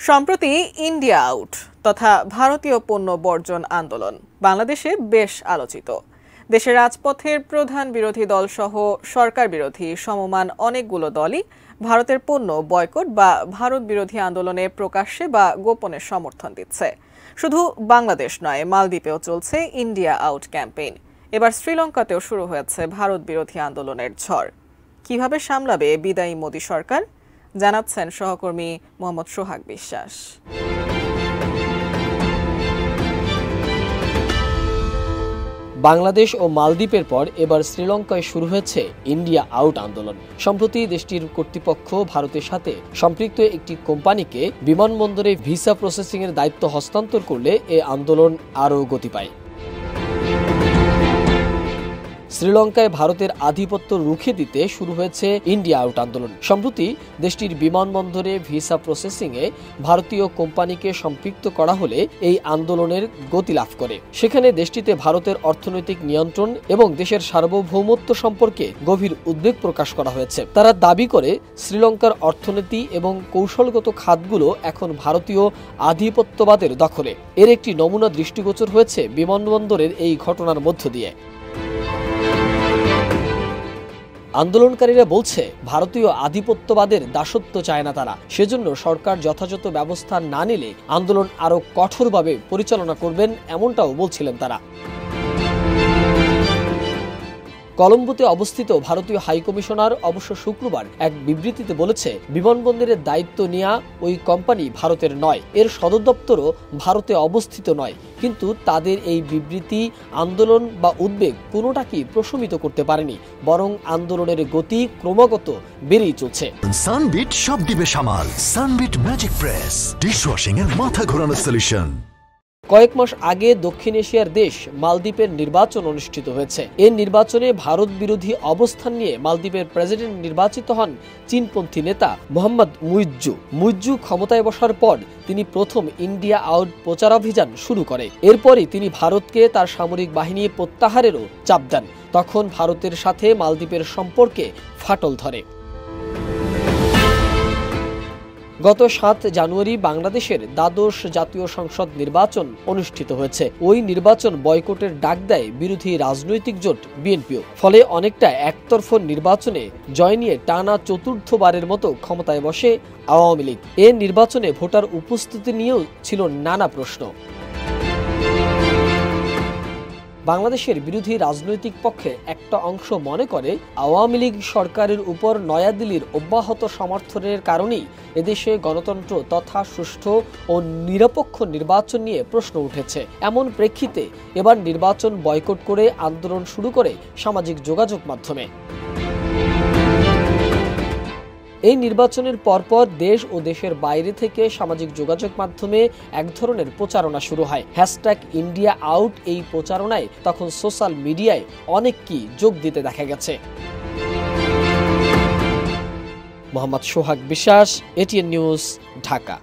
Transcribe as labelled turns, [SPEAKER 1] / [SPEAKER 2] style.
[SPEAKER 1] সম্প্রতি India out তথা ভারতীয় পণ্য বর্জন আন্দোলন বাংলাদেশে বেশ আলোচিত। দেশের রাজপথের প্রধান বিরোধী দল সহ সরকার বিরোধী সমমান অনেকগুলো দলই ভারতের পণ্য বয়কট বা ভারত বিরোধী আন্দোলনে প্রকাশ্যে বা গোপনে সমর্থন দিচ্ছে। শুধু বাংলাদেশ নয়, মালদ্বীপেও চলছে ইন্ডিয়া আউট ক্যাম্পেইন। এবার শ্রীলঙ্কাতেও শুরু হয়েছে ভারত বিরোধী আন্দোলনের ঝড়। কিভাবে সামলাবে বিদায়ী মোদী সরকার, জানাচ্ছেন সহকর্মী মোহাম্মদ সোহাগ বিশ্বাস।
[SPEAKER 2] বাংলাদেশ ও মালদ্বীপের পর এবার শ্রীলঙ্কায় শুরু হয়েছে ইন্ডিয়া আউট আন্দোলন। সম্প্রতি দেশটির কর্তৃপক্ষ ভারতের সাথে সম্পৃক্ত একটি কোম্পানিকে বিমানবন্দরে ভিসা প্রসেসিং এর দায়িত্ব হস্তান্তর করলে এ আন্দোলন আরও গতি পায়। শ্রীলঙ্কায় ভারতের আধিপত্য রুখে দিতে শুরু হয়েছে ইন্ডিয়া আউট আন্দোলন। সম্প্রতি দেশটির বিমানবন্দরে ভিসা প্রসেসিংয়ে ভারতীয় কোম্পানিকে সম্পৃক্ত করা হলে এই আন্দোলনের গতি লাভ করে। সেখানে দেশটিতে ভারতের অর্থনৈতিক নিয়ন্ত্রণ এবং দেশের সার্বভৌমত্ব সম্পর্কে গভীর উদ্বেগ প্রকাশ করা হয়েছে। তারা দাবি করে শ্রীলঙ্কার অর্থনীতি এবং কৌশলগত খাতগুলো এখন ভারতীয় আধিপত্যবাদের দখলে। এর একটি নমুনা দৃষ্টিগোচর হয়েছে বিমানবন্দরের এই ঘটনার মধ্য দিয়ে। আন্দোলনকারীরা বলছে, ভারতীয় আধিপত্যবাদের দাসত্ব চায় না তারা। সেজন্য সরকার যথাযথ ব্যবস্থা না নিলে আন্দোলন আরও কঠোরভাবে পরিচালনা করবেন, এমনটাও বলছিলেন তারা। কলম্বোতে অবস্থিত ভারতীয় হাইকমিশনার অবশ্য শুক্রবার এক বিবৃতিতে বলেছে, বিমানবন্দরের দায়িত্ব নেওয়া ওই কোম্পানি ভারতের নয়, এর সদর দপ্তরও ভারতে অবস্থিত নয়। কিন্তু তাদের এই বিবৃতি আন্দোলন বা উদ্বেগ কোনোটাকেই প্রশমিত করতে পারেনি, বরং আন্দোলনের গতি ক্রমাগত বেড়েই চলছে।
[SPEAKER 3] সানবিট সব দিবে সামাল। সানবিট ম্যাজিক প্রেস ডিশওয়াশিং এর মাথা ঘোরানো সলিউশন।
[SPEAKER 2] কয়েক মাস আগে দক্ষিণ এশিয়ার দেশ মালদ্বীপের নির্বাচন অনুষ্ঠিত হয়েছে। এই নির্বাচনে ভারত বিরোধী অবস্থান নিয়ে মালদ্বীপের প্রেসিডেন্ট নির্বাচিত হন চীনপন্থী নেতা মোহাম্মদ মুইজ্জু ক্ষমতায় বসার পর তিনি প্রথম ইন্ডিয়া আউট প্রচারাভিযান শুরু করে। এরপরই তিনি ভারতকে তার সামরিক বাহিনী প্রত্যাহারেরও চাপ দেন। তখন ভারতের সাথে মালদ্বীপের সম্পর্কে ফাটল ধরে। গত ৭ জানুয়ারি বাংলাদেশের দ্বাদশ জাতীয় সংসদ নির্বাচন অনুষ্ঠিত হয়েছে। ওই নির্বাচন বয়কটের ডাক দেয় বিরোধী রাজনৈতিক জোট বিএনপিও। ফলে অনেকটা একতরফা নির্বাচনে জয় নিয়ে টানা চতুর্থবারের মতো ক্ষমতায় বসে আওয়ামী লীগ। এ নির্বাচনে ভোটার উপস্থিতি নিয়েও ছিল নানা প্রশ্ন। বাংলাদেশের বিরোধী রাজনৈতিক পক্ষের একটা অংশ মনে করে, আওয়ামী লীগ সরকারের উপর নয়াদিল্লির অব্যাহত সমর্থনের কারণেই এদেশে গণতন্ত্র তথা সুষ্ঠু ও নিরপেক্ষ নির্বাচন নিয়ে প্রশ্ন উঠেছে। এমন প্রেক্ষিতে এবার নির্বাচন বয়কট করে আন্দোলন শুরু করে সামাজিক যোগাযোগ মাধ্যমে। এই নির্বাচনের পরপর দেশ ও দেশের বাইরে থেকে সামাজিক যোগাযোগ মাধ্যমে এক ধরনের প্রচারণা শুরু হয়। #ইন্ডিয়া আউট এই প্রচারণায় তখন সোশ্যাল মিডিয়ায় অনেককেই যোগ দিতে দেখা গেছে। মোহাম্মদ সোহাগ বিশ্বাস, এটিএন নিউজ, ঢাকা।